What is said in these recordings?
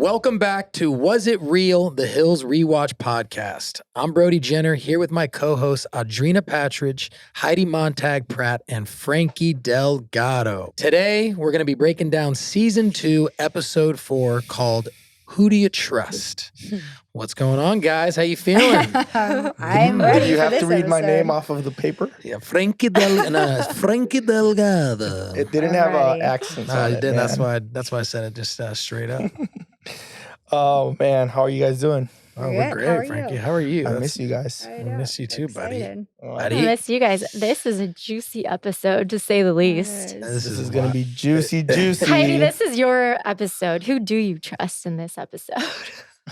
Welcome back to Was It Real? The Hills Rewatch podcast. I'm Brody Jenner here with my co-hosts Audrina Patridge, Heidi Montag-Pratt, and Frankie Delgado. Today, we're going to be breaking down season 2, episode 4, called Who Do You Trust? What's going on, guys? How you feeling? I'm ready. Did you for have this to read my episode. name off of the paper? Yeah, Frankie Delgado. It didn't have Alrighty. accents No, on you it, did. man. That's why I said it just straight up. Oh, man. How are you guys doing? Oh, Good. we're How great, are Frankie. you? How are you? I miss you guys. I I know. miss you too, buddy. Excited. Oh, Buddy. I miss you guys. This is a juicy episode, to say the least. Yes. This is going to be juicy, juicy. Heidi, this is your episode. Who do you trust in this episode?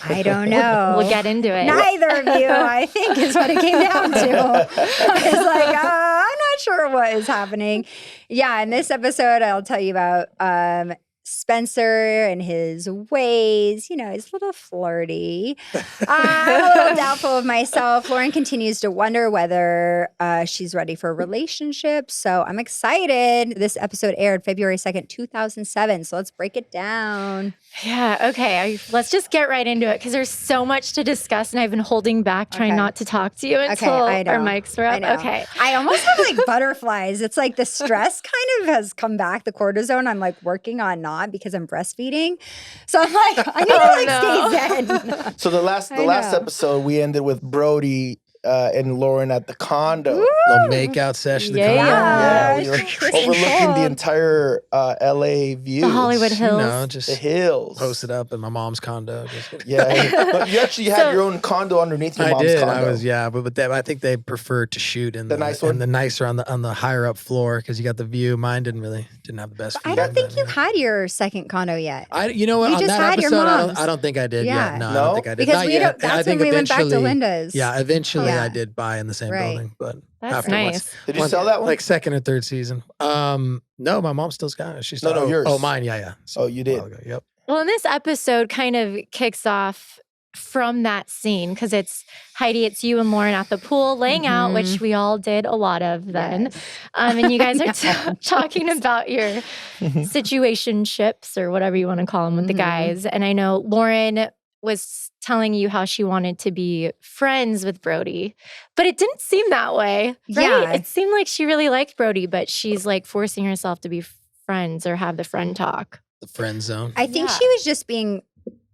I don't know. We'll get into it. Neither of you, I think, is what it came down to. It's like, I'm not sure what is happening. Yeah, in this episode, I'll tell you about Spencer and his ways. You know, he's a little flirty. I'm a little doubtful of myself. Lauren continues to wonder whether she's ready for a relationship. So I'm excited. This episode aired February 2nd, 2007. So let's break it down. Yeah, okay. Let's just get right into it because there's so much to discuss and I've been holding back trying Okay. not to talk to you until I know. our mics were I up. know. Okay. I almost have like butterflies. It's like the stress kind of has come back, the cortisone. I'm like working on not because I'm breastfeeding. So I'm like, I need to like stay zen. So the last I know. episode, we ended with Brody and Lauren at the condo. Little makeout session. Yeah. Yeah, we were It's overlooking the cold. entire LA views. The Hollywood Hills. You know, just The hills. posted up in my mom's condo. Just, Yeah. But you actually had So- your own condo underneath your I mom's did. condo. I was, but I think they preferred to shoot in The nice one? in the nicer on the higher up floor because you got the view. Mine didn't have the best view. I don't think but, you yeah. had your second condo yet. You know what? You on just that had your episode, mom's. I don't think I did. Yeah. Yeah, no, I No? don't think I did. Because Not we yet. don't, I that's think when we went back to eventually- Linda's. Yeah, eventually Yeah. I did buy in the same Right. building, but That's afterwards. nice. Did you sell that one? Like second or third season. No, my mom still's got it. She's No, still, yours. Oh, mine. Yeah. Oh, you did? A while ago, yep. Well, and this episode kind of kicks off from that scene because it's Heidi, it's you and Lauren at the pool laying out, which we all did a lot of then. Yes. And you guys are talking about your situationships or whatever you want to call them with the Mhm. guys. And I know Lauren was telling you how she wanted to be friends with Brody, but it didn't seem that way. Right? Yeah. It seemed like she really liked Brody, but she's like forcing herself to be friends or have the friend talk. The friend zone. I think Yeah. she was just being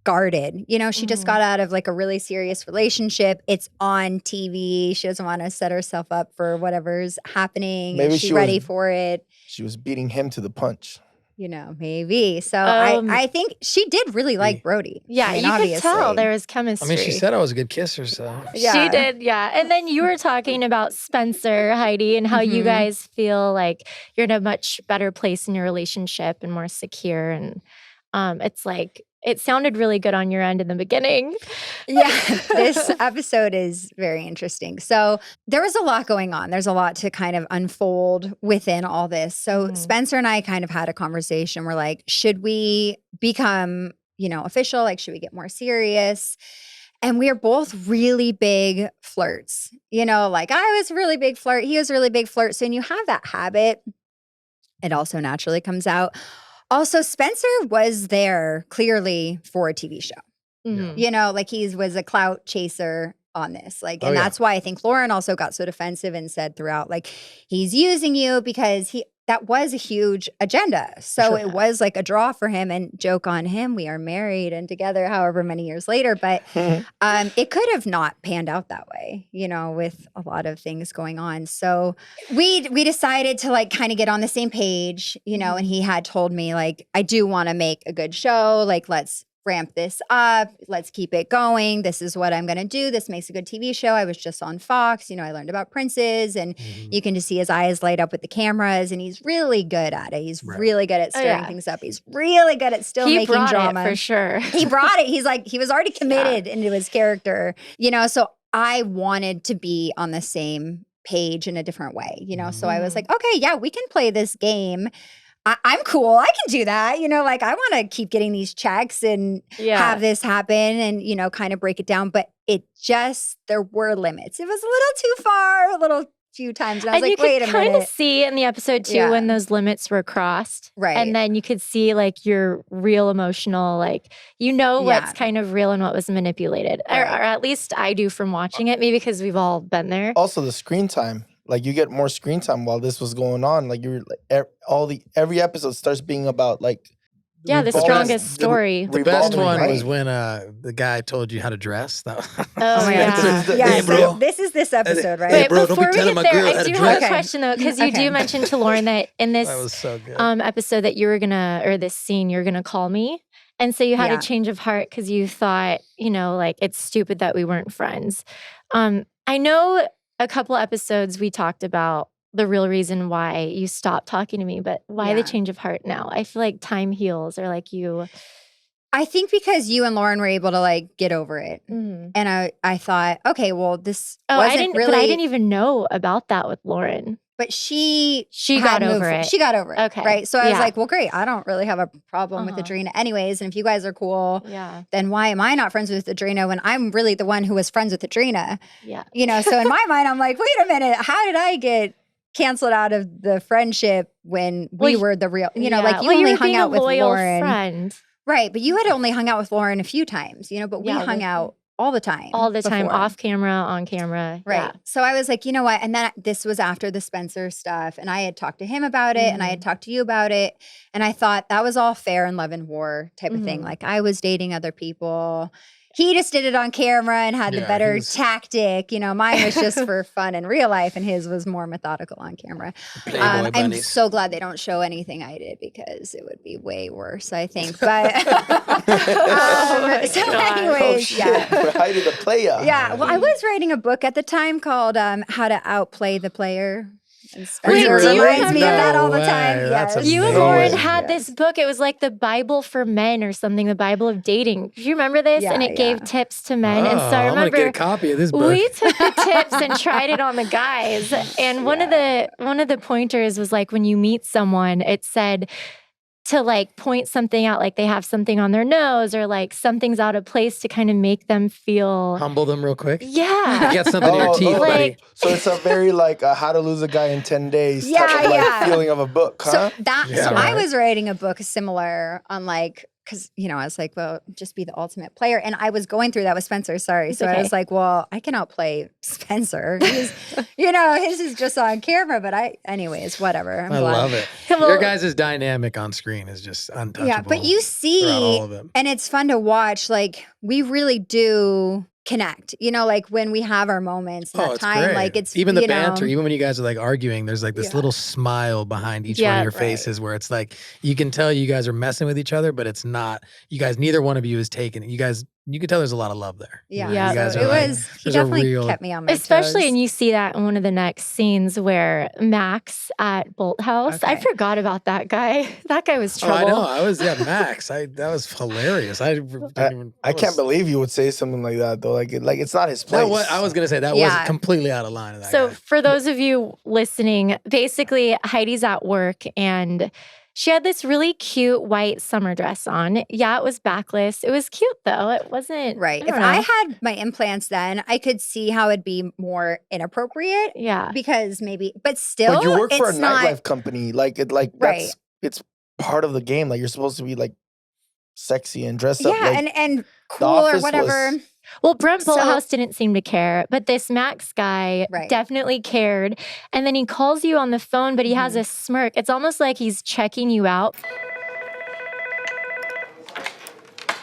guarded. You know, she just Mhm. got out of like a really serious relationship. It's on TV. She doesn't want to set herself up for whatever's happening. Maybe Is she she ready was- for it? She was beating him to the punch. You know, maybe. So Um, I think she did really like Brody. Yeah, I mean, you obviously. could tell there was chemistry. I mean, she said I was a good kisser, so. Yeah. She did, yeah. And then you were talking about Spencer, Heidi, and how you Mhm. guys feel like you're in a much better place in your relationship and more secure. And it's like, it sounded really good on your end in the beginning. Yeah, this episode is very interesting. So there was a lot going on. There's a lot to kind of unfold within all this. So Mhm. Spencer and I kind of had a conversation. We're like, should we become, official? Like, should we get more serious? And we are both really big flirts. Like I was a really big flirt. He was a really big flirt. So when you have that habit, it also naturally comes out. Also, Spencer was there clearly for a TV show. Mhm. Like he was a clout chaser on this. Like, Oh, and yeah. that's why I think Lauren also got so defensive and said throughout, like, he's using you because that was a huge agenda. So Sure. it was like a draw for him, and joke on him. We are married and together however many years later. But it could have not panned out that way, with a lot of things going on. So we decided to like kind of get on the same page, and he had told me like, I do want to make a good show. Like, let's ramp this up. Let's keep it going. This is what I'm going to do. This makes a good TV show. I was just on Fox. I learned about princes, and Mhm. you can just see his eyes light up with the cameras, and he's really good at it. He's Right. really good at Oh, stirring yeah. things up. He's really good at still He making brought drama. it for sure. He brought it. He's like, he was already committed into his character, so I wanted to be on the same page in a different way, so I was Mhm. like, okay, yeah, we can play this game. I'm cool. I can do that. Like I want to keep getting these checks and Yeah. have this happen and, kind of break it down. But there were limits. It was a little too far, a little few times. And I was And you like, wait a could kind of minute. see in the episode too Yeah. when those limits were crossed. Right. And then you could see like your real emotional, like, what's Yeah. kind of real and what was manipulated. Or Right. at least I do from watching it, maybe because we've all been there. Also, the screen time. Like, you get more screen time while this was going on. Like, you're like, every episode starts being about like. Yeah, the revolving- strongest story. The best revolving one light. was when the guy told you how to dress. That Oh, yeah. Yeah, Hey, so bro. this is this episode, right? Hey, Wait, bro, don't be before we telling get my there, girl I how to do have a dress. question though, because you Okay. do mention to Lauren that in this That was so good. episode that you were or this scene, you're gonna call me. And so you had Yeah. a change of heart because you thought, like it's stupid that we weren't friends. I know a couple episodes we talked about the real reason why you stopped talking to me, but why the Yeah. change of heart now? I feel like time heals, or like you. I think because you and Lauren were able to like get over it. And I thought, okay, well, this wasn't I didn't. really. But I didn't even know about that with Lauren. But she got had over moved- it. She got over it. Okay. Right. So I was Yeah. like, well, great. I don't really have a problem with Uh-huh. Audrina anyways. And if you guys are cool, Yeah. then why am I not friends with Audrina when I'm really the one who was friends with Audrina? Yeah. So in my mind, I'm like, wait a minute. How did I get canceled out of the friendship when we Well, were the real, Yeah. like you Well, only were hung being out a with loyal Lauren. friend Right. But you had only hung out with Lauren a few times, but we Yeah, hung well, out all the time. all the time, before. off camera, on camera. Right. Yeah. So I was like, you know what? And then this was after the Spencer stuff. And I had talked to him about it and I had talked to you about it. And I thought that was all fair in love and war type of thing. Mhm. Like I was dating other people. He just did it on camera and had the Yeah, better he was- tactic. Mine was just for fun in real life and his was more methodical on camera. Playboy I'm bunnies. so glad they don't show anything I did because it would be way worse, I think. But so gosh. anyways, yeah. Heidi the player. Yeah, well, I was writing a book at the time called "How to Outplay the Player." And Were you Spencer really? reminds me of that all the No time. way, that's Yes. You and amazing. Lauren had Yes. this book. It was like the Bible for men or something, the Bible of dating. Do you remember this? And Yeah, it gave yeah. tips to men. And so I I'm gonna get a remember copy of this book. we took the tips and tried it on the guys. And one of the pointers was like when you meet someone, it said to like point something out, like they have something on their nose or like something's out of place to kind of make them feel Humble them real quick. yeah. Get something in your teeth, like- buddy. So it's a very like how to lose a guy in 10 days type Yeah, of like yeah. feeling of a book, huh? So that. Yeah, so right. I was writing a book similar on like. Because, I was like, well, just be the ultimate player. And I was going through that with Spencer. Sorry. It's So I okay. was like, well, I can outplay Spencer. He's, his is just on camera. But anyways, whatever. I'm I glad. love it. Well- Your guys' dynamic on screen is just untouchable. Yeah. But you throughout see, all of it. and it's fun to watch, like, we really do connect, like when we have our moments, that Oh, it's time, great. like it's even the you know, banter, even when you guys are like arguing, there's like this Yeah. little smile behind each one Yeah, of your right. faces where it's like you can tell you guys are messing with each other, but it's not. You guys, neither one of you is taking it. You can tell there's a lot of love there. Yeah. Yeah. You guys So are it like, was, he there's a definitely real. kept me on my Especially, toes. and you see that in one of the next scenes where Max at Bolthouse. I Okay. forgot about that guy. That guy was Oh, trouble. I know. I was Max. That was hilarious. I can't believe you would say something like that though. Like it's not his place. I was gonna say that Yeah. was completely out of line. Of that So, guy. for those of you listening, basically, Heidi's at work and she had this really cute white summer dress on. Yeah, it was backless. It was cute though. It wasn't Right. I If don't I know. had my implants then, I could see how it'd be more inappropriate Yeah. because maybe, but still, But you work for a it's not. nightlife company. Like Right. it's part of the game. Like you're supposed to be like sexy and dressed up. Yeah, Like, and cool or office whatever. was- Well, Brent So- Bolthouse didn't seem to care, but this Max guy Right. definitely cared. And then he calls you on the phone, but he has a smirk. It's almost like he's checking you out.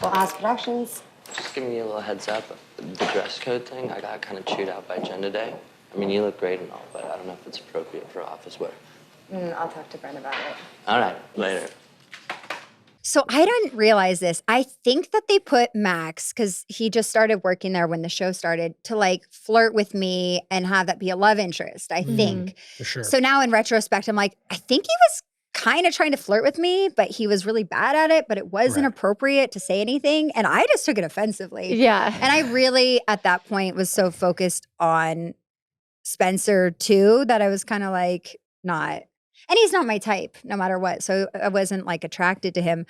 Bolthouse Productions. Just giving you a little heads up. The dress code thing, I got kind of chewed out by Jen today. I mean, you look great and all, but I don't know if it's appropriate for office wear. I'll talk to Brent about it. All right, later. So I didn't realize this. I think that they put Max, because he just started working there when the show started, to like flirt with me and have that be a love interest, I think. for sure. So now in retrospect, I'm like, I think he was kind of trying to flirt with me, but he was really bad at it, but it wasn't Right. appropriate to say anything. And I just took it offensively. Yeah. And I really, at that point, was so focused on Spencer too that I was kind of like, not. And he's not my type, no matter what. So I wasn't like attracted to him.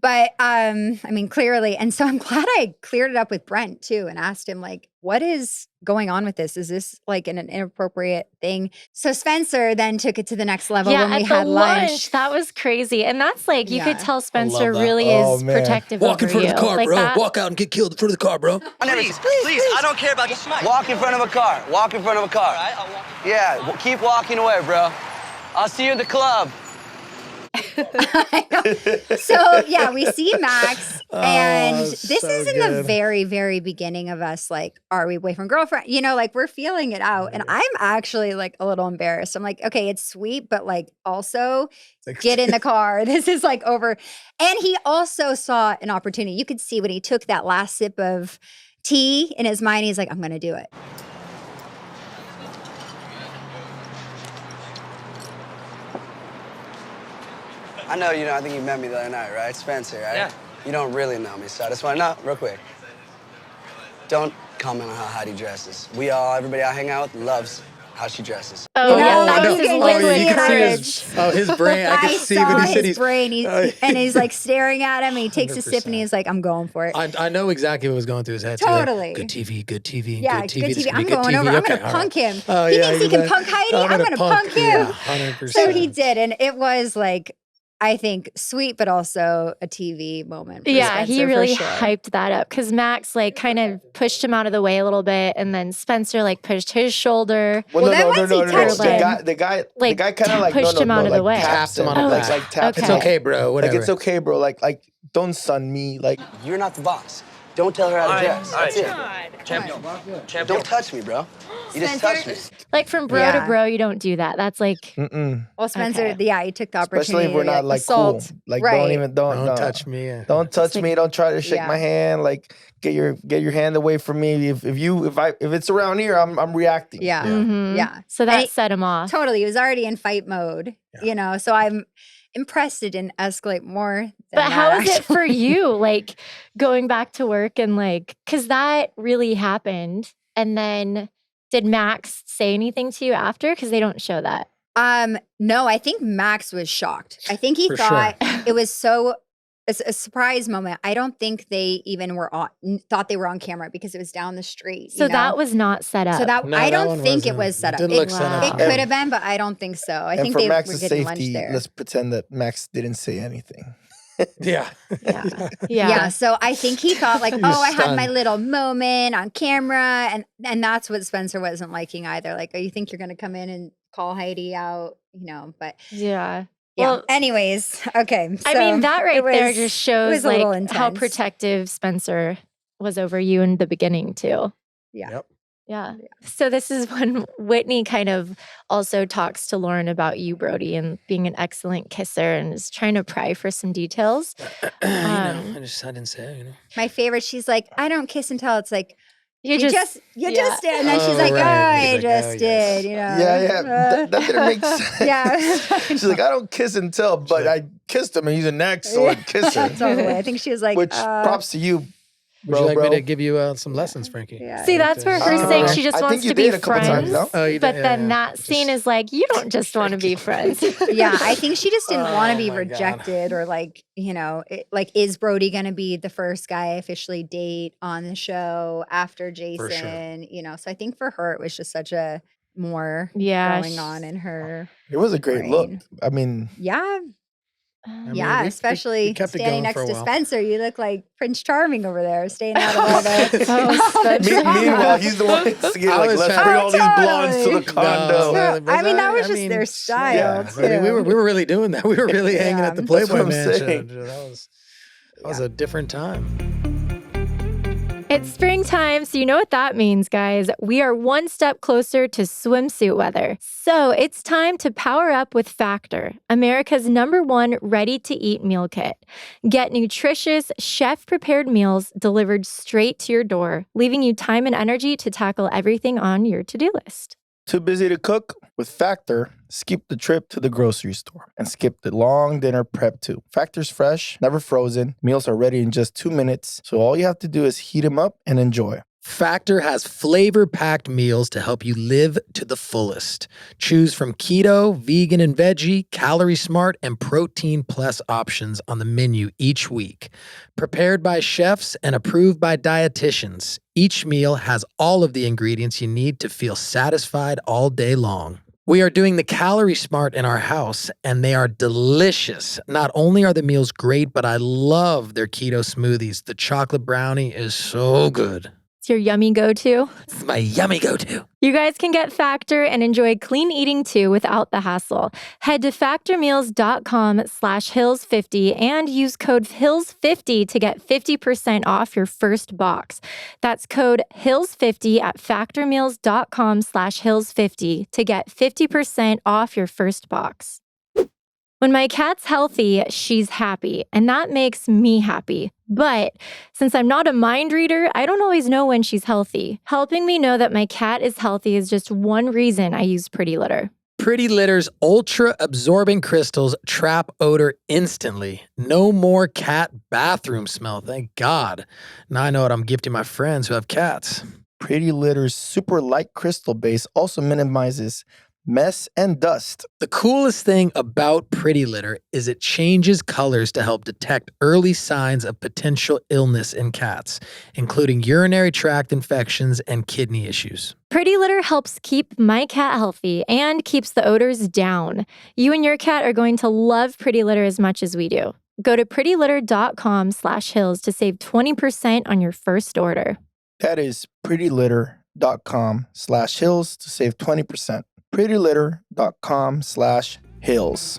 But I mean, clearly. And so I'm glad I cleared it up with Brent too and asked him, like, what is going on with this? Is this like an inappropriate thing? So Spencer then took it to the next level when we had lunch. That was crazy. And that's like, you could tell Spencer that. really is protective Walk in over front of you. the car, Like bro. that. Walk out and get killed in front of the car, bro. Please, I don't care about you. Walk in front of a car. Walk in front of a car. All right, I'll walk. Yeah, keep walking away, bro. I'll see you in the club. So yeah, we see Max, and this so is in the good. very, very beginning of us. Like, are we boyfriend girlfriend? You know, like we're feeling it out, and I'm actually like a little embarrassed. I'm like, okay, it's sweet, but like also get in the car. This is like over. And he also saw an opportunity. You could see when he took that last sip of tea in his mind, he's like, I'm gonna do it. I know you know, I think you met me the other night, right? Spencer, right? Yeah. You don't really know me, so I just want to know, real quick. Don't comment on how Heidi dresses. Everybody I hang out with loves how she dresses. Oh, You yeah, know, that you was his can liquid see you can courage. see his brain. I I can see saw when he said his he's brain, Oh, and he's like staring at him, and he takes a sip, and 100%. he's like, I'm going for it. I know exactly what was going through his head. too. Like, Totally. good TV, good TV, Yeah, good TV. good This TV. could be I'm good going TV. over. I'm Okay, going to all punk right. him. Oh, He yeah, thinks he you can bet. punk Heidi. I'm going to punk him. Yeah, 100%. So he did, and it was like, I think, sweet, but also a TV moment. For Yeah, Spencer, he really for sure. hyped that up because Max like kind of pushed him out of the way a little bit, and then Spencer like pushed his shoulder. Well, then once he touched him, The guy like, kind of like pushed him out of the way. Taps him on the Oh, back. like taps It's him. okay, bro. Whatever. Like it's okay, bro. Like don't sun me. Like You're not the boss. Don't tell her how to dress. all right, That's it. Don't touch me, bro. You just touched me. Like from bro to bro, you don't do that. That's like well, Spencer, Okay. yeah, he took the opportunity. especially if we're not to like assault. cool. Like right. Don't touch me. Yeah. Don't touch me. Don't try to shake Yeah. my hand. Like get your hand away from me. If it's around here, I'm reacting. Yeah. mhm. Yeah. So And that he- set him off. Totally. He was already in fight mode, you know, so I'm impressed it didn't escalate more. Than But how that, is it for actually. you, like going back to work and like, because that really happened. And then did Max say anything to you after? Because they don't show that. No, I think Max was shocked. I think he For thought it was so a surprise moment. I don't think they even thought they were on camera because it was down the street. So you know? that was not set up. So that No, I that don't one think it wasn't. was set up. Didn't look set up. It could have been, but I don't think so. I And think for they Max's were getting lunch safety, there. let's pretend that Max didn't say anything. Yeah. yeah. Yeah. So I think he thought like, He oh, was I had my stunned. little moment on camera, and that's what Spencer wasn't liking either. Like, oh, you think you're gonna come in and call Heidi out, you know? But Yeah. yeah. Well, anyways, okay. I mean, so that right it there was- just it shows was a little like how intense. protective Spencer was over you in the beginning too. Yeah. Yep. Yeah. So this is when Whitney kind of also talks to Lauren about you, Brody, and being an excellent kisser and is trying to pry for some details. I didn't say it, you know. My favorite. She's like, I don't kiss and tell. It's like You you just yeah. did, and then she's Oh, like, right. oh, I He's like, just oh, yes. did. You know. Yeah. That didn't make sense. Yeah. She's like, I don't kiss and tell, but I kissed him and he's an excellent kisser. Totally. I think she was like, Which props to you, Would bro. you like bro. me to give you some lessons, Frankie? Yeah. See, that's where her Uh, saying she just I wants think you to be did a couple friends. times, no? Oh, you But did? then Yeah, that yeah. scene is like, you don't just want to be friends. Yeah, I think she just didn't want to be Oh my God. rejected or like, you know, like, is Brody going to be the first guy I officially date on the show after Jason? You know, so I think for her, it was just such a more Yeah, going on in her. It was a great look. brain. I mean, Yeah. mean, Yeah. we Especially kept it standing going for next a to while. Spencer. You look like Prince Charming over there, staying out of all the. Oh, so drama. meanwhile, he's the one instigating, I like, was let's trying- bring all these Oh, blondes to the totally. condo. No, I mean, that was I just mean, their style, I mean, we too. were really doing that. We were really hanging at the Yeah. That's what Playboy I'm Mansion. saying. That was a different time. It's springtime, so you know what that means, guys. We are one step closer to swimsuit weather. So it's time to power up with Factor, America's #1 ready-to-eat meal kit. Get nutritious, chef-prepared meals delivered straight to your door, leaving you time and energy to tackle everything on your to-do list. Too busy to cook? With Factor, skip the trip to the grocery store and skip the long dinner prep too. Factor's fresh, never frozen. Meals are ready in just 2 minutes, so all you have to do is heat them up and enjoy. Factor has flavor-packed meals to help you live to the fullest. Choose from keto, vegan and veggie, calorie smart, and protein plus options on the menu each week. Prepared by chefs and approved by dietitians, each meal has all of the ingredients you need to feel satisfied all day long. We are doing the Calorie Smart in our house, and they are delicious. Not only are the meals great, but I love their keto smoothies. The chocolate brownie is so good. It's your yummy go-to. It's my yummy go-to. You guys can get Factor and enjoy clean eating too without the hassle. Head to factormeals.com/Hills50 and use code HILLS50 to get 50% off your first box. That's code HILLS50 at factormeals.com/Hills50 to get 50% off your first box. When my cat's healthy, she's happy, and that makes me happy. But since I'm not a mind reader, I don't always know when she's healthy. Helping me know that my cat is healthy is just one reason I use Pretty Litter. Pretty Litter's ultra-absorbent crystals trap odor instantly. No more cat bathroom smell, thank God. Now I know what I'm gifting my friends who have cats. Pretty Litter's super light crystal base also minimizes mess and dust. The coolest thing about Pretty Litter is it changes colors to help detect early signs of potential illness in cats, including urinary tract infections and kidney issues. Pretty Litter helps keep my cat healthy and keeps the odors down. You and your cat are going to love Pretty Litter as much as we do. Go to prettylitter.com/Hills to save 20% on your first order. That is prettylitter.com/Hills to save 20%. prettylitter.com/Hills.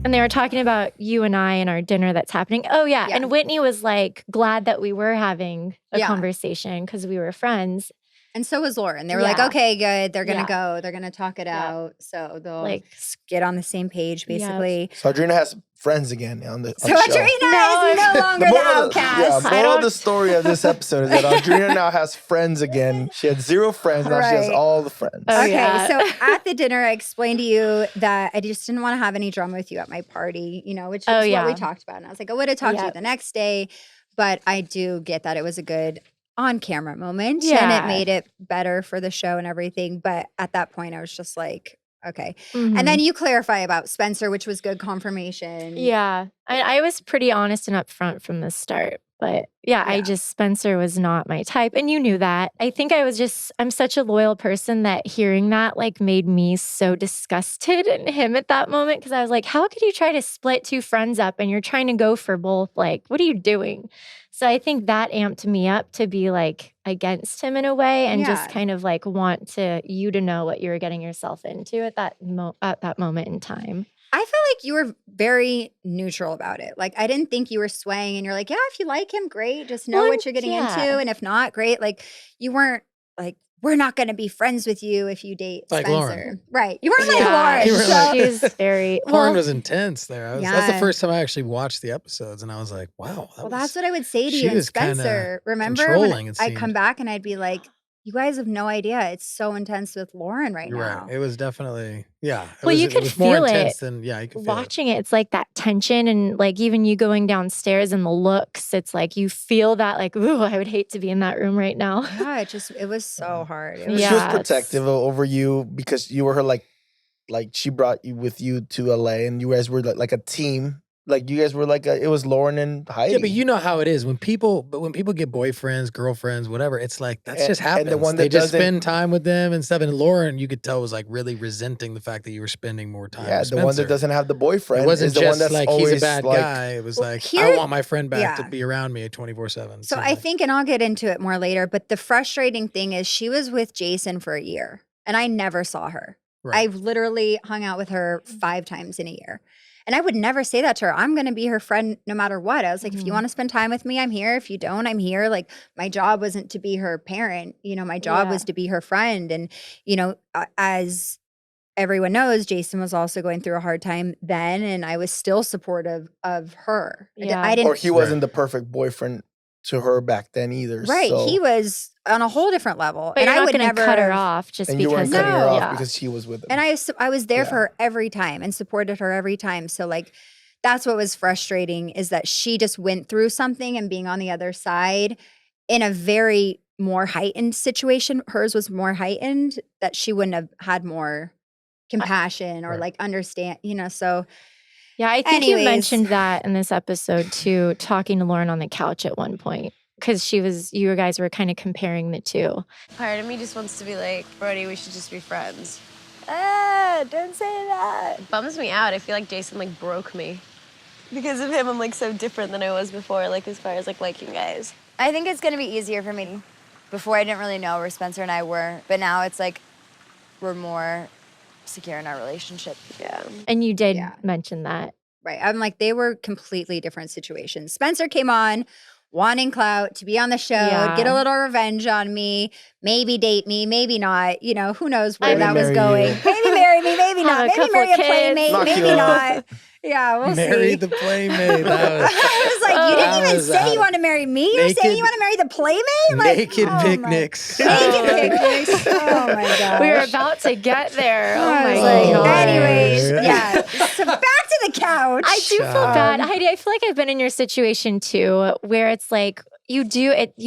And they were talking about you and I and our dinner that's happening. Oh, yeah. Yeah. And Whitney was like glad that we were having a Yeah. conversation because we were friends. And so was Lauren. They were like, Yeah. okay, good. They're going to Yeah. go. They're going to talk it Yeah. out. So they'll Like, get on the same page, Yeah. basically. So Audrina has friends again on the So show. Audrina is no longer the outcast. Moral of the story of this episode is that Audrina now has friends again. She had 0 friends. Now she has Right. all the friends. Oh, Okay, yeah. so at the dinner, I explained to you that I just didn't want to have any drama with you at my party, which is Oh, what yeah. we talked about. And I was like, I would have talked to you Yep. the next day, but I do get that it was a good on-camera moment and Yeah. it made it better for the show and everything. But at that point, I was just like, okay. Mhm. And then you clarify about Spencer, which was good confirmation. Yeah. I was pretty honest and upfront from the start. But yeah, Yeah. Spencer was not my type. And you knew that. I think I'm such a loyal person that hearing that like made me so disgusted in him at that moment. Cause I was like, how could you try to split 2 friends up and you're trying to go for both? Like, what are you doing? So I think that amped me up to be like against him in a way and just Yeah. kind of like want you to know what you were getting yourself into at that moment in time. I felt like you were very neutral about it. Like, I didn't think you were swaying and you're like, yeah, if you like him, great. Just know Well, what you're getting yeah. into. And if not, great. Like, you weren't like, we're not going to be friends with you if you date Like Spencer. Lauren. Right. You weren't like Yeah, Lauren. You were so, like- she was very Lauren well. was intense there. That's the Yeah. first time I actually watched the episodes, and I was like, wow. well, that's what I would say to she you and was kinda Spencer. Remember controlling, when it I'd come seemed. back and I'd be like, you guys have no idea. It's so intense with Lauren right You're now. right. It was definitely, yeah. Well, you it could was more feel intense it than, yeah, you could feel it. Watching it, it's like that tension and like even you going downstairs and the looks, it's like you feel that like, ooh, I would hate to be in that room right now. Yeah, it was so hard. It She was Yeah, was it's- protective over you because you were her like she brought you with you to LA and you guys were like a team. Like you guys were like it was Lauren and Heidi. Yeah, but you know how it is when people get boyfriends, girlfriends, whatever. It's like that's And- just and happens. the one They that just doesn't- spend time with them and stuff. And Lauren, you could tell, was like really resenting the fact that you were spending more time. yeah, with the one that Spencer. doesn't have the boyfriend It wasn't is the just one that's like always he's a bad like, guy. It was Well, like here- I want my friend back to yeah. be around me 24/7. So I think, and I'll get into it more later, but the frustrating thing is she was with Jason for a year and I never saw her. Right. I've literally hung out with her 5 times in a year. And I would never say that to her. I'm going to be her friend no matter what. I was like, if you Mhm. want to spend time with me, I'm here. If you don't, I'm here. Like my job wasn't to be her parent. My job Yeah. was to be her friend. And, as everyone knows, Jason was also going through a hard time then. And I was still supportive of her. Yeah. I didn't or he wasn't the perfect boyfriend to her back then either. Right. So, He was on a whole different level. But and you're I not would going to never cut her have- off just and you because weren't cutting her off No. because he was with him. And I was there Yeah. for her every time and supported her every time. So like that's what was frustrating is that she just went through something and being on the other side in a very more heightened situation. Hers was more heightened, that she wouldn't have had more compassion or like understand, so Yeah, I think anyways. you mentioned that in this episode too, talking to Lauren on the couch at one point. Because you guys were kind of comparing the two. Part of me just wants to be like, Brody, we should just be friends. Don't say that. It bums me out. I feel like Jason like broke me. Because of him, I'm like so different than I was before, like as far as like liking guys. I think it's gonna be easier for me. Before I didn't really know where Spencer and I were, but now it's like we're more secure in our relationship. Yeah. And you did mention that. Right. I'm like, they were completely different situations. Spencer came on wanting clout, to be on the show, get a little revenge on me, maybe date me, maybe not. Who knows where that was going. Maybe marry me, maybe not. Maybe marry a playmate, maybe not. Yeah, we'll Marry see. the playmate. That was, I was like, you didn't even say you want to marry me. You're saying you want to marry the playmate? Like, naked picnics. Naked picnics. Oh my gosh. We were about to get there. Oh my Like, God. anyways, yeah. So back to the couch. I do feel bad. Heidi, I feel like I've been in your situation too, where it's like you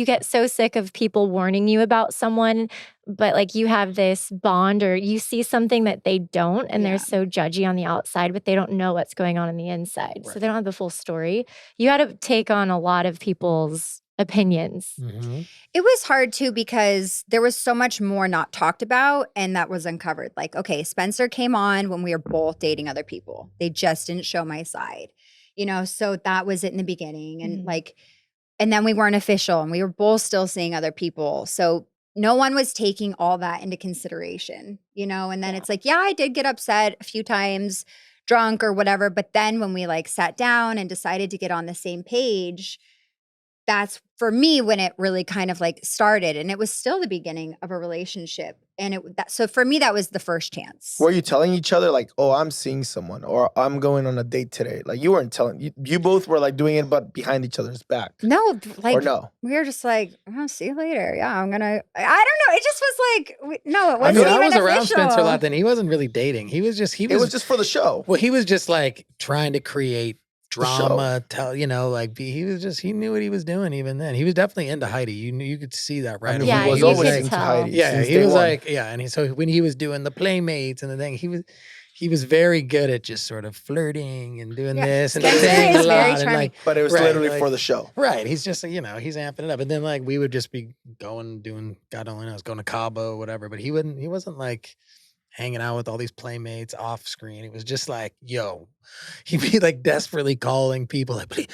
get so sick of people warning you about someone, but like you have this bond or you see something that they don't and they're so judgy on the outside, but they don't know what's going on the inside. Right. So they don't have the full story. You had to take on a lot of people's opinions. Mm-hmm. It was hard too because there was so much more not talked about and that was uncovered. Like, okay, Spencer came on when we were both dating other people. They just didn't show my side, so that was it in the beginning. And and then we weren't official and we were both still seeing other people. So no one was taking all that into consideration, and then it's like, I did get upset a few times, drunk or whatever. But then when we like sat down and decided to get on the same page, that's for me when it really kind of like started, and it was still the beginning of a relationship. And so for me, that was the first chance. Were you telling each other like, oh, I'm seeing someone or I'm going on a date today? Like you weren't telling, you both were like doing it, but behind each other's back. No, like, or no? We were just like, I'll see you later. Yeah, I don't know. It just was like, it wasn't I even was around official. Spencer a lot then. He wasn't really dating. It was just for the show. Well, he was just like trying to create drama, he knew what he was doing even then. He was definitely into Heidi. You could see that right away. Yeah, he was you always could into tell. Heidi. Yeah, since he day was one. like, and so when he was doing the playmates and the thing, he was very good at just sort of flirting and doing this and Spencer saying a is very lot. And charming. like, But it was literally for the show. Right. He's just, he's amping it up. And then like we would just be doing, God only knows, going to Cabo or whatever. But he wasn't like hanging out with all these playmates off screen. It was just like, he'd be like desperately calling people like, we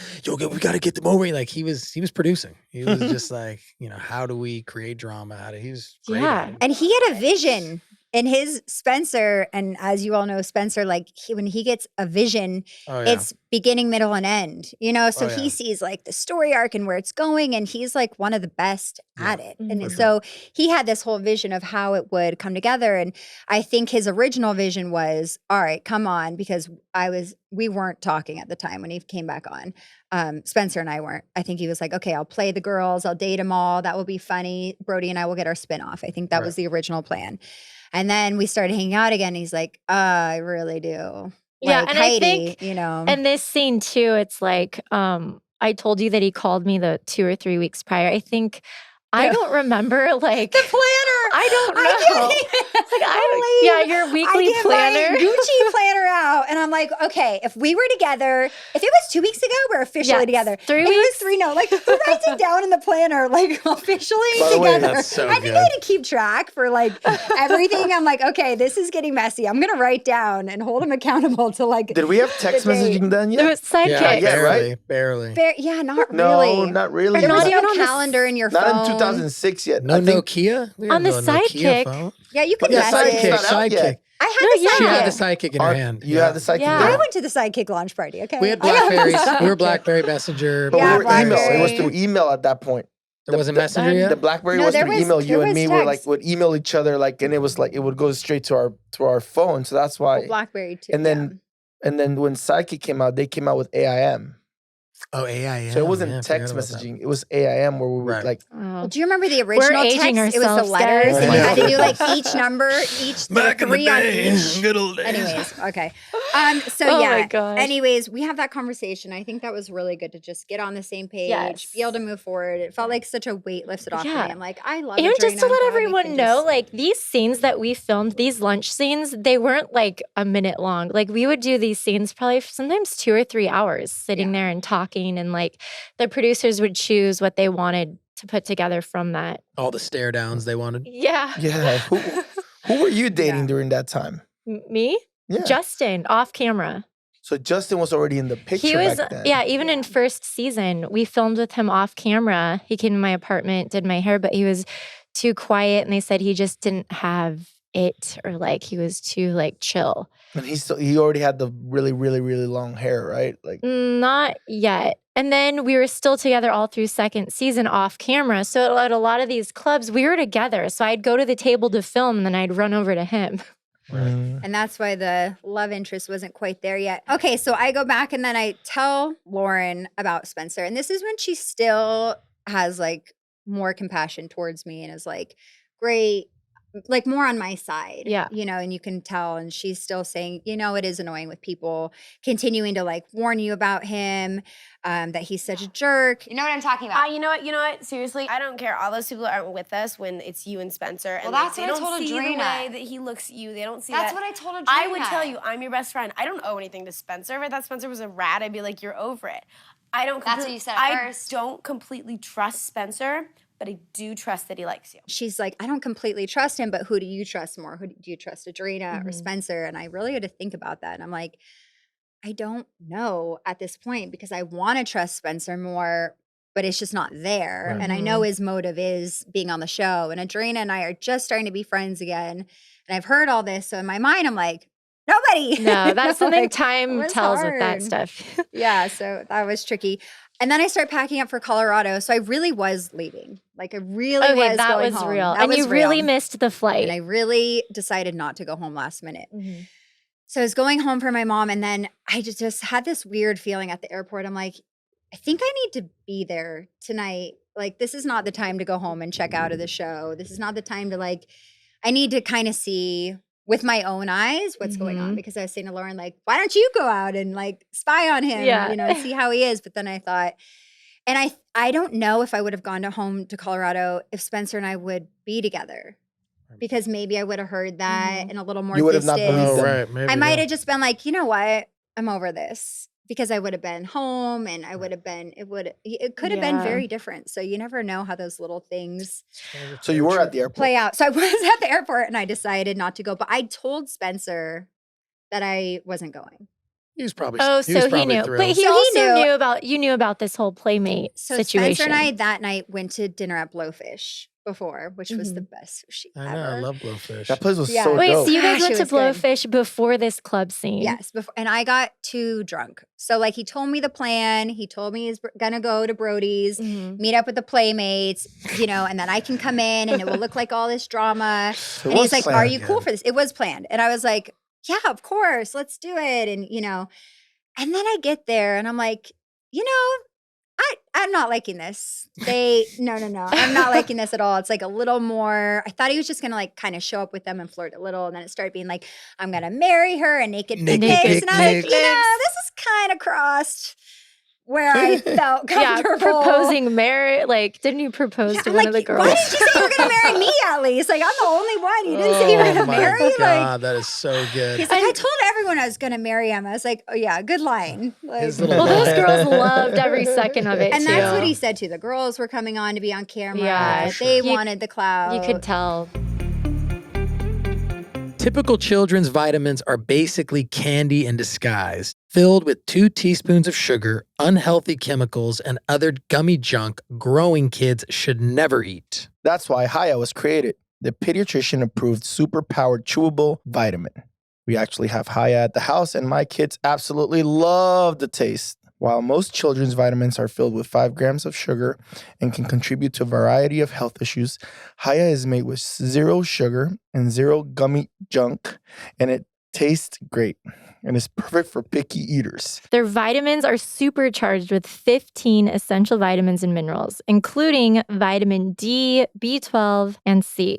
got to get them over. Like he was producing. He was just like, how do we create drama? He was great at it. And he had a vision. And his Spencer, and as you all know, Spencer, like when he gets a vision, it's beginning, middle, and end, So he sees like the story arc and where it's going, and he's like one of the best at it. And so he had this whole vision of how it would come together. And I think his original vision was, all right, come on, because we weren't talking at the time when he came back on. Spencer and I weren't. I think he was like, okay, I'll play the girls, I'll date them all. That will be funny. Brody and I will get our spinoff. I think that was the original plan. And then we started hanging out again. He's like, I really do. Yeah, like, and Heidi, I think, and this scene too, it's like, I told you that he called me the 2 or 3 weeks prior. I think, I don't remember like. The planner. I don't know. Your weekly I get planner. my Gucci planner out, and I'm like, okay, if we were together, if it was 2 weeks ago, we're officially together. 3 If weeks? it was 3, no. Like, who writes it down in the planner, like officially By the way, together? that's so I think good. I had to keep track for like everything. I'm like, okay, this is getting messy. I'm gonna write down and hold him accountable to like. Did we have text the date. messaging then There yet? was sidekick. Yeah, right? Barely. Yeah, not No, really. not really. There was Not no even on the calendar in your Not phone. in 2006 yet. No I think Nokia? We On had the no Nokia Sidekick. phone. Yeah, you could Yeah, message. Sidekick's not out yet. I had No, the She sidekick. had the sidekick in her hand. You had the psychic. Yeah. there? I went to the sidekick launch party. Okay, We had I know Blackberries. about We were Sidekick. Blackberry Messenger. But Yeah, we were email. It was Blackberry. through email at that point. There wasn't Messenger yet? The BlackBerry No, was there through was- email. there You and was me were like text. would email each other and it was like it would go straight to our phone. So that's why. Blackberry too. And then when Sidekick came out, they came out with AIM. Oh, AIM. So it wasn't yeah, I text forgot about that. messaging. It was AIM where we would Right. like. Oh. Do you remember the original aging text? It was the ourselves, letters, guys. and you had to do like Yeah. each number, each Back in the 3 on day, each. good old days. Anyways, okay. So Oh yeah. my gosh. Anyways, we have that conversation. I think that was really good to just get on the same page, Yes. be able to move forward. It felt like such a weight lifted off Yeah. me. I'm like, I love And Audrina. just to I'm let glad we everyone can know, just- like these scenes that we filmed, these lunch scenes, they weren't like a minute long. Like we would do these scenes probably sometimes 2 or 3 hours sitting there and talking. And like the producers would choose what they wanted to put together from that. All the stare downs they wanted. Yeah. Yeah. Who were you dating Yeah. during that time? Me? Yeah. Justin, off camera. So Justin was already in the picture He was, back then. yeah, even in first season, we filmed with him off camera. He came to my apartment, did my hair, but he was too quiet. And they said he just didn't have it, or like he was too like chill. And he already had the really, really, really long hair, right? Like Not yet. And then we were still together all through second season off camera. So at a lot of these clubs, we were together. So I'd go to the table to film and then I'd run over to him. And that's why the love interest wasn't quite there yet. Okay, so I go back and then I tell Lauren about Spencer. And this is when she still has like more compassion towards me and is like, great, like more on my side. Yeah. You know, and you can tell. And she's still saying, you know, it is annoying with people continuing to like warn you about him, that he's such a jerk. You know what I'm talking about? You know what? Seriously, I don't care. All those people aren't with us when it's you and Spencer. And Well, that's they what I don't told see the Audrina. way that he looks at you. They don't see That's that. what I told Audrina. I would tell you, I'm your best friend. I don't owe anything to Spencer. If I thought Spencer was a rat, I'd be like, you're over it. I don't. That's what you said at first. I don't completely trust Spencer, but I do trust that he likes you. She's like, I don't completely trust him, but who do you trust more? Who do you trust, Audrina or Spencer? And I really had to think about that. And I'm like, I don't know at this point because I want to trust Spencer more, but it's just not there. Right. And I know his motive is being on the show. And Audrina and I are just starting to be friends again. And I've heard all this. So in my mind, I'm like, nobody. No, that's something Like, time it was tells with that hard. stuff. Yeah, so that was tricky. And then I start packing up for Colorado. So I really was leaving. Like I really Okay, was that going was home. real. That And was you really real. missed the flight. And I really decided not to go home last minute. So I was going home for my mom, and then I just had this weird feeling at the airport. I'm like, I think I need to be there tonight. Like, this is not the time to go home and check out of the show. This is not the time to like, I need to kind of see with my own eyes what's going on. Because I was saying to Lauren, like, why don't you go out and like spy on him, Yeah. you know, and see how he is. But then I thought, and I don't know if I would have gone home to Colorado if Spencer and I would be together. Because maybe I would have heard that and a little more You would have not distance. believed Oh, them. right. Maybe I might yeah. have just been like, you know what? I'm over this. Because I would have been home and I would have been, it could have been Yeah. very different. So you never know how those little things So you were at the airport. play out. So I was at the airport and I decided not to go. But I told Spencer that I wasn't going. He was probably. Oh, was so he probably knew. thrilled. But he So he also knew. knew about this whole playmate So situation. Spencer and I that night went to dinner at Blowfish before, which was the best sushi I ever. know. I love Blowfish. That place was Yeah. so Wait, dope. so you guys Gosh, went it to was good. Blowfish before this club scene? Yes, before, and I got too drunk. So like he told me the plan. He told me he's gonna go to Brody's, meet up with the playmates, you know, and then I can come in and it will look like all this drama. And he's was like, "Are planned, you cool for this?" It was planned, and I was like, "Yeah, of course, let's do it." And you know, and then I get there and I'm like, you know, I'm not liking this. No, I'm not liking this at all. It's like a little more. I thought he was just gonna like kind of show up with them and flirt a little, and then it started being like, I'm gonna marry her and naked picnics, and I was like, picnics. you know, this is kind of crossed where I felt Yeah, comfortable. proposing marriage. Like, didn't you propose Yeah, to I'm one like, of the girls? why didn't you say you were gonna marry me at least? Like I'm the only one. You didn't say you were Oh gonna my marry. Like God, that is so good. he's like, I told everyone I was gonna marry him. I was like, oh yeah, good line. Like, His little Well, those girls loved every second of it and too. that's what he said too. The girls were coming on to be on camera. Yeah, They You- wanted the clout. You could tell. Typical children's vitamins are basically candy in disguise, filled with 2 teaspoons of sugar, unhealthy chemicals, and other gummy junk growing kids should never eat. That's why Haya was created, the pediatrician-approved super-powered chewable vitamin. We actually have Haya at the house, and my kids absolutely love the taste. While most children's vitamins are filled with 5 grams of sugar and can contribute to a variety of health issues, Haya is made with 0 sugar and 0 gummy junk, and it tastes great. and is perfect for picky eaters. Their vitamins are supercharged with 15 essential vitamins and minerals, including vitamin D, B12, and C.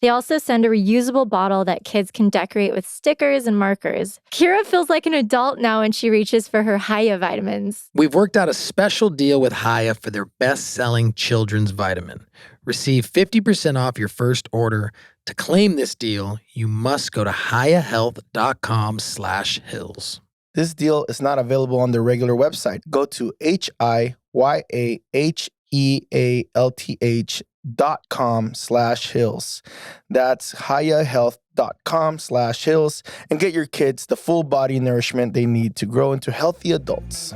They also send a reusable bottle that kids can decorate with stickers and markers. Kira feels like an adult now when she reaches for her Haya vitamins. We've worked out a special deal with Haya for their best-selling children's vitamin. Receive 50% off your first order. To claim this deal, you must go to hayahealth.com/hills. This deal is not available on their regular website. Go to HIYAHEALTH.com/hills. That's hayahealth.com/hills and get your kids the full body nourishment they need to grow into healthy adults.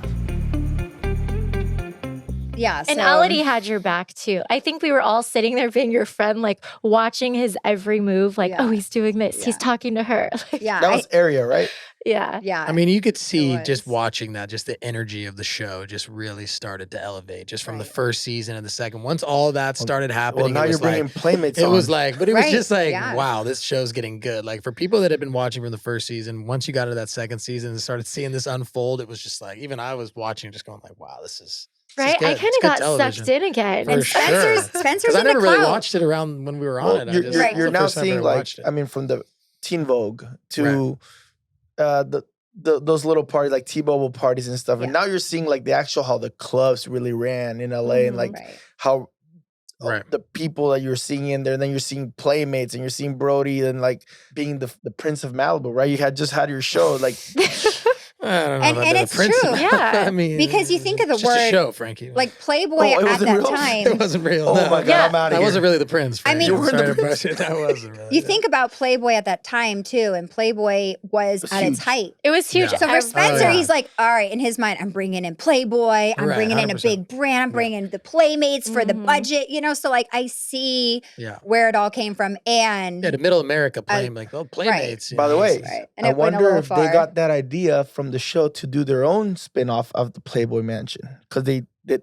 Yeah. And so- Ality had your back too. I think we were all sitting there being your friend, like watching his every move, like, Yeah. oh, he's doing this. Yeah. He's talking to her. Like, Yeah. That was Area, right? yeah. yeah. I mean, you could see was. just watching that, just the energy of the show just really started to elevate just from the Right. first season and the second. Once all that started happening, Well, now it you're was like, bringing Playmates it on. was like, but it was Right, just like, yeah. wow, this show's getting good. Like for people that had been watching from the first season, once you got to that second season and started seeing this unfold, it was just like, even I was watching, just going like, wow, this is Right? I kind of got sucked in again. For And sure. Spencer's Because I in the never really clout. watched it around when we were on Well, it. I you're, just, you're, Right. you're it's the now first time I seeing ever like, watched it. I mean, from the Teen Vogue to those little parties like T-Mobile parties and stuff. And Yeah. now you're seeing like the actual how the clubs really ran in LA and like Right. how Right. the people that you're seeing in there. And then you're seeing Playmates and you're seeing Brody and like being the Prince of Malibu, right? You had just had your show like I don't know And- about and the it's Prince true. of- Yeah. I mean, Because you think of the it's just a word, show, Frankie. Like Playboy Oh, it at wasn't that real? time. it wasn't real. oh no. my God, Yeah. I'm out of That here. wasn't really the Prince. I mean- Frankie. You I'm were the sorry to Prince. bust it. That wasn't really. You think about Playboy at that time too, and Playboy was It's at its huge. height. It was huge. Yeah. So for I- Spencer, yeah. he's like, all right, in his mind, I'm bringing in Playboy. I'm Right, bringing in a 100%. big brand. I'm bringing the Playmates for the Mhm. budget, So like I see Yeah. where it all came from. And Yeah, the middle America playing like, oh, Playmates. you By the know, way, it's- Right. And I it went a wonder little if they far. got that idea from the show to do their own spin-off of the Playboy Mansion. Because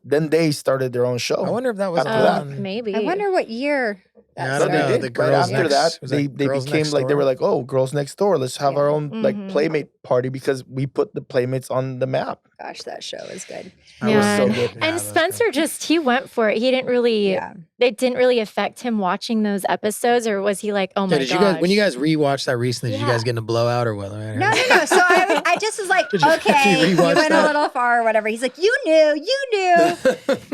then they started their own show. I wonder if that was After that. on. maybe. I wonder what year that Yeah, I don't But know. they started. did. The Right Girls after Next- that, was they Girls became Next like, they were Door? like, oh, Girls Next Door. Let's have our Yeah. own like Mhm. Playmate party because we put the Playmates on the map. Gosh, that show is good. That Yeah. was so and- good. Yeah, that And was good. Spencer he went for it. He didn't really, Yeah. it didn't really affect him watching those episodes, or was he like, oh my Yeah, did you guys, when you gosh. guys rewatched that recently, did you Yeah. guys get in a blowout or what? No. So I just was like, Did you okay, you rewatch went that? a little far or whatever. He's like, you knew.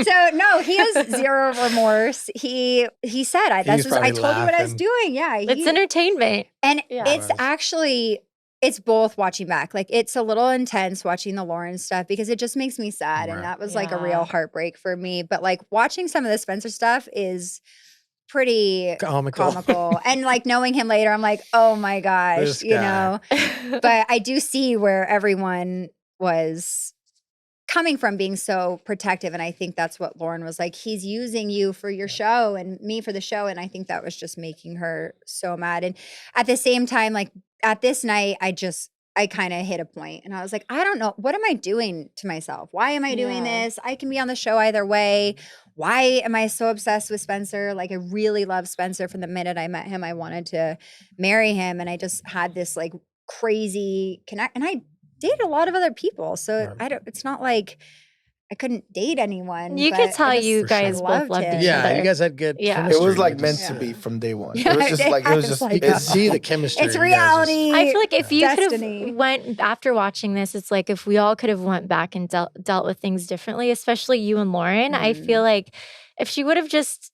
So no, he has zero remorse. He said, I was probably told you what I was laughing. doing. Yeah. It's entertainment. And Yeah. it's Right. actually, it's both watching back. Like it's a little intense watching the Lauren stuff because it just makes me sad. Right. And that was like a Yeah. real heartbreak for me. But like watching some of the Spencer stuff is pretty comical. And like knowing him later, I'm like, oh my gosh, This guy. But I do see where everyone was coming from being so protective. And I think that's what Lauren was like. He's using you for your show and me for the show. And I think that was just making her so mad. And at the same time, like at this night, I kind of hit a point and I was like, I don't know. What am I doing to myself? Why am I doing Yeah. this? I can be on the show either way. Why am I so obsessed with Spencer? Like I really love Spencer from the minute I met him. I wanted to marry him. And I just had this like crazy connect. And I dated a lot of other people. So Right. it's not like I couldn't date anyone. You but could I tell just you For sure. guys both loved loved him. each Yeah, other. you guys had good Yeah. chemistry. It was like You meant just- to be from day one. Yeah, It was just like, it was I just, was like, You could it's, see the chemistry. It's you guys just- reality. I feel like if you could Destiny. have went after watching this, it's like if we all could have went back and dealt with things differently, especially you and Lauren. I feel like if she would have just,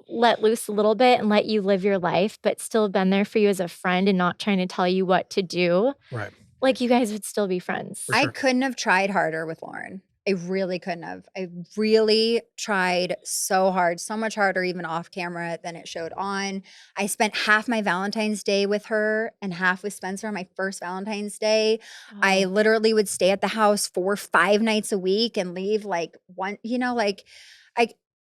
let loose a little bit and let you live your life, but still been there for you as a friend and not trying to tell you what to do, Right. like you guys would still be friends. For I sure. couldn't have tried harder with Lauren. I really couldn't have. I really tried so hard, so much harder, even off camera than it showed on. I spent half my Valentine's Day with her and half with Spencer on my first Valentine's Day. I literally would stay at the house 4 or 5 nights a week and leave like one,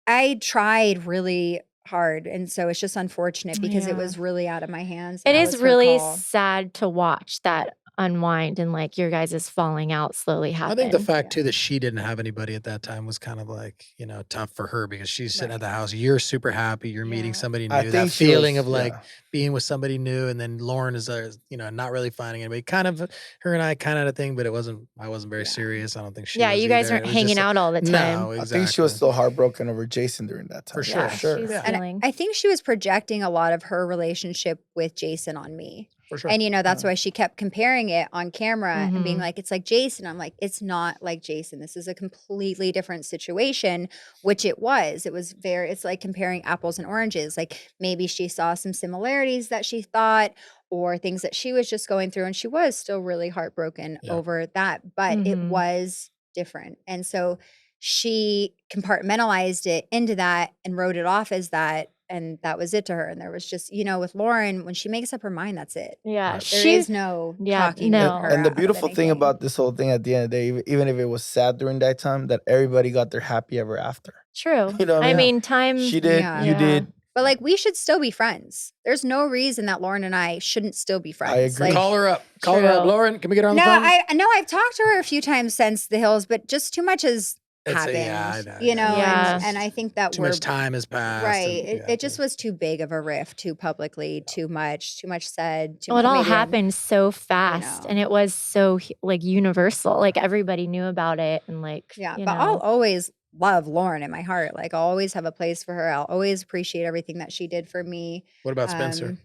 I tried really hard. And so it's just unfortunate because it Yeah. was really out of my hands. It and that is was her really call. sad to watch that unwind and like your guys' falling out slowly I happen. think the fact too that she didn't have anybody at that time was kind of like, tough for her because she's sitting at the house. You're super happy. You're meeting somebody new. I That think she feeling was- of like yeah. being with somebody new, and then Lauren is, not really finding anybody. Kind of her and I kind of had a thing, but I wasn't very serious. I don't think she. Yeah, was you guys either. aren't It was hanging just out all the time. No, I exactly. think she was still heartbroken over Jason during that time. For sure. Yeah, sure. she was Yeah. feeling. I think she was projecting a lot of her relationship with Jason on me. For sure. And, that's why she kept comparing it on camera and being Mhm. like, it's like Jason. I'm like, it's not like Jason. This is a completely different situation, which it was. It's like comparing apples and oranges. Like maybe she saw some similarities that she thought or things that she was just going through. And she was still really heartbroken over that, but it Mhm. was different. And so she compartmentalized it into that and wrote it off as that. And that was it to her. And there was just, with Lauren, when she makes up her mind, that's it. Yeah, Right. There is no talking no. with her And the out of beautiful thing anything. about this whole thing at the end of the day, even if it was sad during that time, that everybody got their happy ever after. True. You know what I I mean? mean, time. She did, Yeah. you Yeah. did. But like, we should still be friends. There's no reason that Lauren and I shouldn't still be friends. agree. Like, Call her up. Call her up. True. Lauren, can we get her on no, the phone? I know I've talked to her a few times since the Hills, but just too much has happened. I know. Yeah. And I think that Too much time has passed. right. and- It just was too big of a rift, too publicly, too much said. Well, it all maybe I'm- happened so fast, know. and it was so like universal. Like everybody knew about it, and like Yeah, you but know. I'll always love Lauren in my heart. Like I'll always have a place for her. I'll always appreciate everything that she did for me. What about Spencer?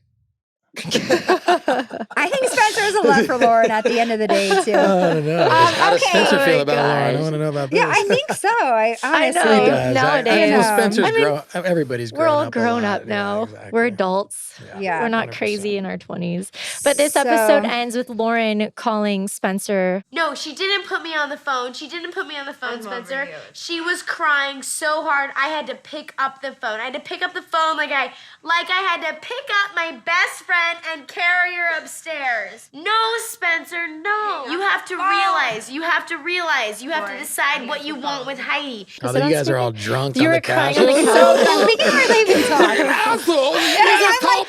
I think Spencer has a love for Lauren at the end of the day too. I don't know. How does okay. Spencer Oh feel my about Lauren? I gosh. want to know about this. Yeah, I think so. I honestly know. He does. Nowadays. I know Yeah. Spencer's I mean, everybody's grown We're all up a grown lot. up now. Yeah, exactly. We're adults. Yeah. We're not 100%. crazy in our 20s. But this episode So- ends with Lauren calling Spencer. No, she didn't put me on the phone. She didn't put me on the phone, Spencer. She was crying so hard. I had to pick up the phone. I had to pick up the phone like I had to pick up my best friend and carry her upstairs. No, Spencer, no. You have to realize. You have to decide what you want with Heidi. Although you guys are all drunk You on were the couch. crying on the couch. we can hardly even talk. Asshole!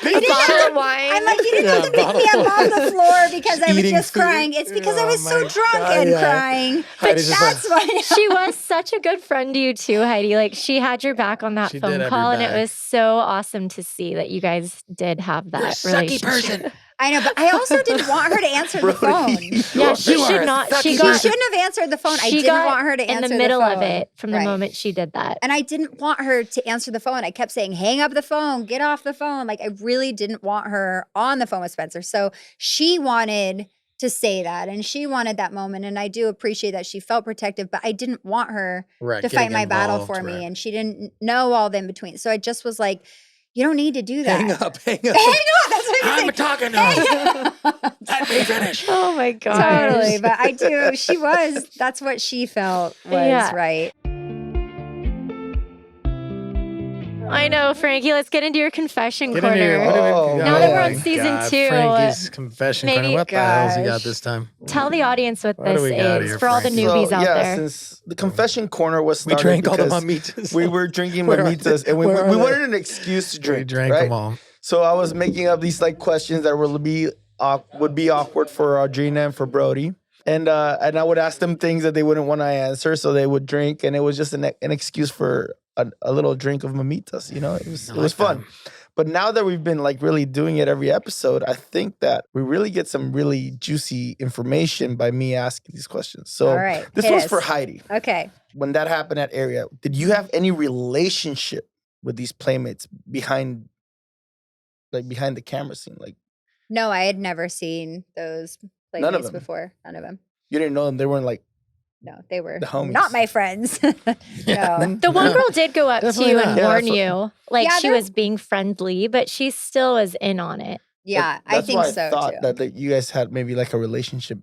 Bottle of wine. I'm like, you didn't have to pick me up off the floor because I was Eating just food. crying. It's because I Oh was so my drunk God, and yeah. crying. But Heidi's just that's why. She was such a good friend to you too, Heidi. Like she had your back on that She did phone have call, your and it back. was so awesome to see that you guys did have that You're a sucky relationship. person. I know, but I also didn't want her to answer the phone. Yeah, she You are should a not. sucky She She got. shouldn't have answered the phone. I she didn't got want her to answer in the middle of phone. it from the Right. moment she did that. And I didn't want her to answer the phone. I kept saying, hang up the phone, get off the phone. Like I really didn't want her on the phone with Spencer. So she wanted to say that and she wanted that moment. And I do appreciate that she felt protective, but I didn't want her Right, to getting fight my battle involved, for me. right. And she didn't know all the in between. So I just was like, you don't need to do that. Hang up. Hang on. That's what I'm I'm talking now. Let me finish. Oh my god! Totally. But I do. That's what she felt was Yeah. right. I know, Frankie. Let's get into your confession Get into your, corner. Oh, Now that we're on man. season 2, Frankie's confession maybe- corner. What the hell's he got Gosh. this time? Tell the audience what What do this we got is here, for all the Frankie? newbies out there. Since the confession corner was We started drank all the because mamitas. we were drinking Where are mamitas, they? and we Where are they? wanted an excuse to drink. We drank right? them all. So I was making up these like questions that would be awkward for Audrina and for Brody. And I would ask them things that they wouldn't want to answer, so they would drink, and it was just an excuse for a little drink of mamitas. You know, it was like fun. But now that we've been like really doing it every episode, I think that we really get some really juicy information by me asking these questions. So All right, this hit was us. for Heidi. Okay. When that happened at Area, did you have any relationship with these playmates behind the camera scene? Like No, I had never seen those None of playmates them. before. None of them. you didn't know them? They weren't like No, they were The homies. not my friends. No. The one girl did go up to Definitely you not. and Yeah, warn that's you. Like Yeah, she there- was being friendly, but she still was in on it. Yeah, I That's think why so I thought too. that you guys had maybe like a relationship.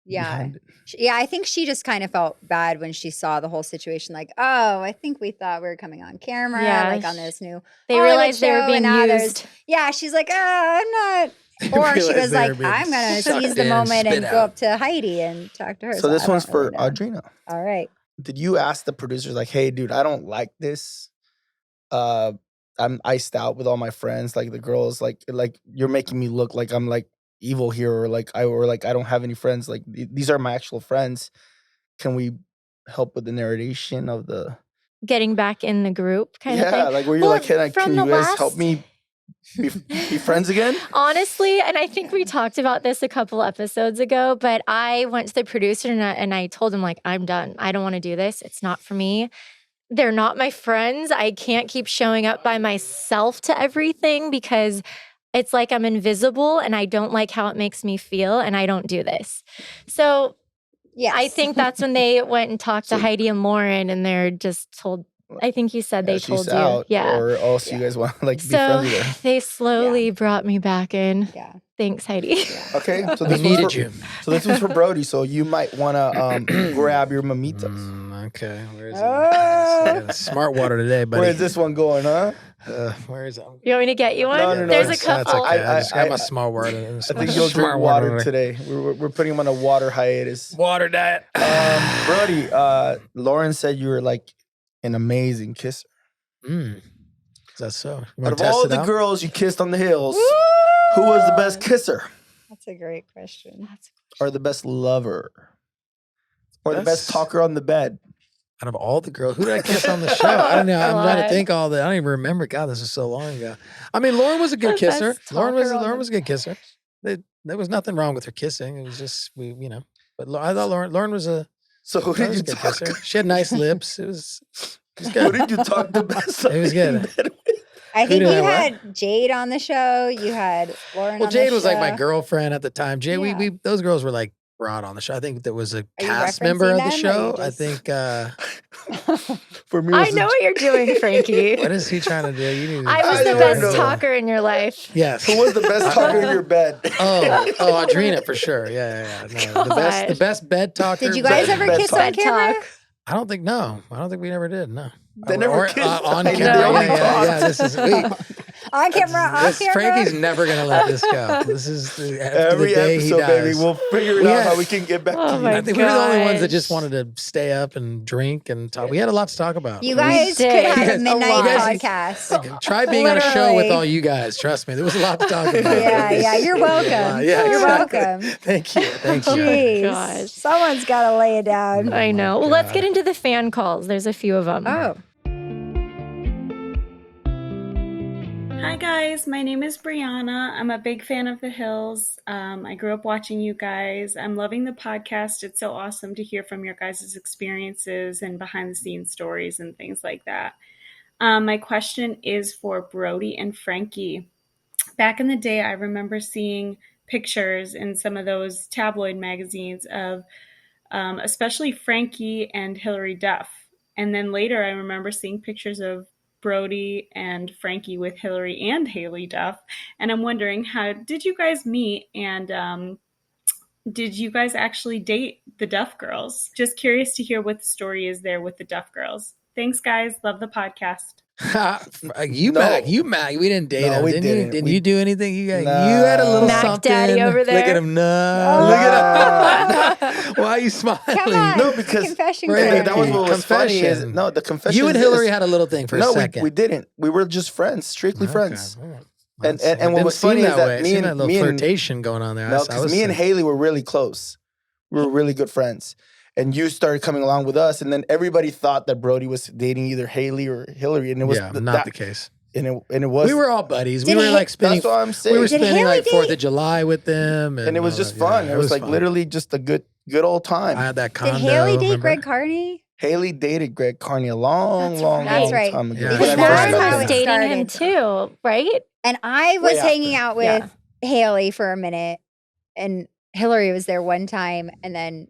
Yeah. behind it. Yeah, I think she just kind of felt bad when she saw the whole situation. Like, oh, I think we thought we were coming on camera, Yeah, like on this new. They Hollywood realized they were show, being and now there's- used. Yeah, she's like, I'm not. Or she realized was they like, were being I'm gonna sucked seize the in, moment and spit go out. up to Heidi and talk to her. So this I one's don't for really know. Audrina. All right. Did you ask the producers like, "Hey, dude, I don't like this. I'm iced out with all my friends. Like the girls, like you're making me look like I'm like evil here, or like I don't have any friends. Like these are my actual friends. Can we help with the narration of the Getting back in the group kind of thing. Yeah, like where you're Well, like, can you guys help me be friends again? Honestly, and I think we talked about this a couple episodes ago, but I went to the producer and I told him, like, I'm done. I don't want to do this. It's not for me. They're not my friends. I can't keep showing up by myself to everything because it's like I'm invisible and I don't like how it makes me feel and I don't do this. So Yes. I think that's when they went and talked to Heidi and Lauren and they're just told, I think you said they told she's you. out, Yeah. or else you guys want to like be So friends with her. they slowly brought me back in. Yeah. Thanks, Heidi. Okay, so We this needed was for, you. So this was for Brody. So you might want to grab your mamitas. Okay, where is it? Oh. I got smart water today, buddy. Where is this one going, huh? Where is it? You want me to get you one? No, There's a that's- That's couple. okay. I just got I- my smart water. I think you'll drink water today. We're putting him on a water hiatus. Water diet. Brody, Lauren said you were like an amazing kisser. Is that so? You Out want of to test all it the out? girls you kissed on the hills, who was the best kisser, That's a great question. or the best lover, or the That's- best talker on the bed? Out of all the girls, who did I kiss on the show? I don't know. A I'm trying to lot. think all that. I don't even remember. God, this is so long ago. I mean, Lauren was a good The kisser. best Lauren talker on was a good kisser. There was nothing wrong with her kissing. It was just But I thought Lauren was a So who Lauren did was you a good talk? kisser. She had nice lips. It was Who good. did you talk the best? It was good. in bed with? I think did you I what? had Jade on the show. You had Lauren Well, on Jade the was like my show. girlfriend at the time. Jade, Yeah. we those girls were like brought on the show. I think there was a you cast member referencing of the them, or you show. I just- think. For me, it I was know what you're doing, Frankie. What is he trying to do? You need to I was I the don't best know. talker in your life. Yes. Who was the best talker in your bed? Audrina for sure. Yeah. No, the best bed talker. Did you guys Best- ever best kiss on talk. camera? Talk. I don't think we never did. No. They never kissed. on They camera. only Yeah. This is On camera, off camera. Frankie's never gonna let this go. This is after Every the day episode, he dies. baby. We'll figure it We out had- how we can get back Oh to my you. I think we were the only ones that gosh. just wanted to stay up and drink and talk. We had a lot to talk about. You guys could did. have a guys- midnight you guys- podcast. Try being on a show with Literally. all you guys. Trust me, there was a lot to talk about. Yeah, you're welcome. Yeah, You're exactly. welcome. Thank you. Jeez. gosh. Someone's got to lay it down. I know. Well, let's get into the fan calls. There's a few of them. Oh, Hi guys, my name is Brianna. I'm a big fan of The Hills. I grew up watching you guys. I'm loving the podcast. It's so awesome to hear from your guys' experiences and behind the scenes stories and things like that. My question is for Brody and Frankie. Back in the day, I remember seeing pictures in some of those tabloid magazines of especially Frankie and Hillary Duff. And then later, I remember seeing pictures of Brody and Frankie with Hillary and Haley Duff. And I'm wondering, how did you guys meet? And did you guys actually date the Duff girls? Just curious to hear what the story is there with the Duff girls. Thanks, guys. Love the podcast. You No. Mac, we didn't date No, him. we Didn't didn't. you? Didn't We- you do anything? You got, Nah. you had a little Mac something. Daddy over Look there. at him. No. Look at him. Why are you smiling? come on. No, because- confession Right, corner. That was what was funny. Is, Confession. no, the confession. You and is Hillary this. had a little thing for a No, second. we didn't. We were just friends, strictly Okay, friends. all right. And- Well, and it what didn't was seem funny is that way. It me seemed and- like a little me and- flirtation going on there. No, I because was me and saying- Haley were really close. We were really good friends. And you started coming along with us, and then everybody thought that Brody was dating either Haley or Hillary, and it was not the case. And it was. We were all buddies. Did we were he- like spending. That's what I'm saying. We were Did spending Haley like 4th date- of July with them, and it was all just that. fun. Yeah, it was like fun. literally just a good old time. I had that Did condo. Haley date remember? Greg Carney? Haley dated Greg Carney a long That's long right. time ago. Yeah. When Because I that's first how met it him. was dating him started. too, right? And I was Way hanging after. out with Haley for a minute, and Hillary was there one time, and then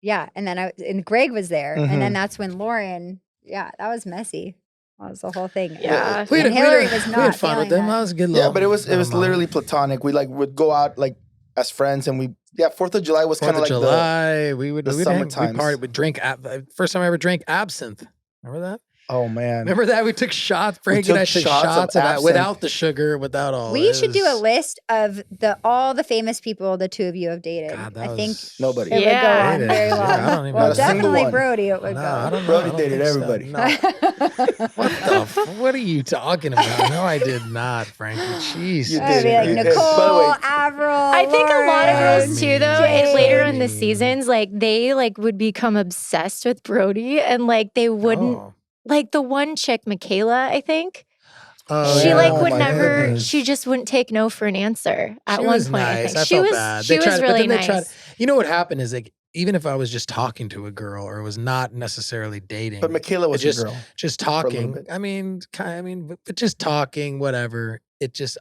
and Greg was there, and then that's when Lauren. Yeah, that was messy. That was the whole thing. Yeah. We had, And we had- Hillary was we not had fun with feeling them. that. That was a good. Yeah, little but it was moment. literally platonic. We like would go out like as friends, and 4th of July was 4th kind of of like July. We would the we'd summer hang, we'd times. party. We'd drink. First time I ever drank absinthe. Remember that? Oh man. Remember that? We took shots. Frankie and I took shots of that without the sugar, without all. We should do a list of all the famous people the two of you have dated. God, I think nobody. it would go on very long. Yeah, I don't even well, know. definitely Brody it would No, go. I don't know. Brody I don't dated think so. everybody. No. What are you talking about? No, I did not, Frankie. Jeez. You I'd did. be like You did. Nicole, By the way, Avril. I think a lot of Lauren, girls too, though, Jade. later in the seasons, like they like would become obsessed with Brody, and like they wouldn't like the one chick, Michaela, I think. Oh, She yeah. like Oh, would my never. goodness. She just wouldn't take no for an answer at She one was point. nice. I think I she felt was. bad. She was really nice. You know what happened is like even if I was just talking to a girl or was not necessarily dating, but Michaela was just a girl. just for a little talking. bit. But just talking, whatever.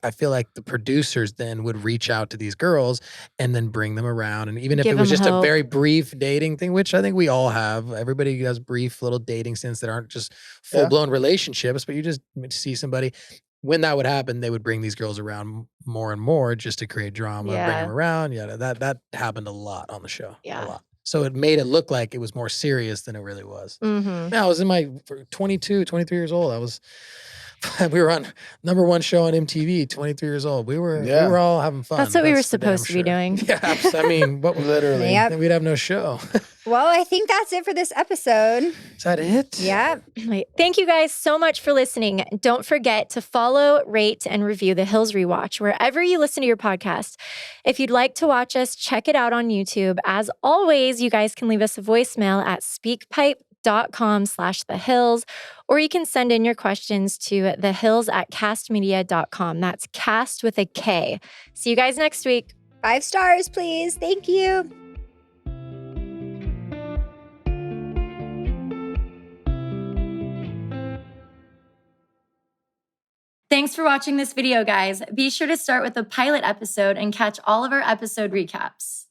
I feel like the producers then would reach out to these girls and then bring them around. And even if Give it was them just a hope. very brief dating thing, which I think we all have, everybody has brief little dating stints that aren't just full blown relationships, but you just see somebody. When that would happen, they would bring these girls around more and more just to create drama, bring them around. Yeah, that happened a lot on the show. Yeah. A lot. So it made it look like it was more serious than it really was. Mm-hmm. Now, I was in my 22, 23 years old. We were on #1 show on MTV, 23 years old. We were all having fun. That's what we were for supposed to be damn doing. sure. Yeah, I mean, what Literally. Yep. then we'd have no show. Well, I think that's it for this episode. Is that it? Yeah. Thank you guys so much for listening. Don't forget to follow, rate, and review The Hills Rewatch wherever you listen to your podcast. If you'd like to watch us, check it out on YouTube. As always, you guys can leave us a voicemail at speakpipe.com/thehills, or you can send in your questions to thehills@castmedia.com. That's cast with a K. See you guys next week. 5 stars, please. Thank you. Thanks for watching this video, guys. Be sure to start with the pilot episode and catch all of our episode recaps.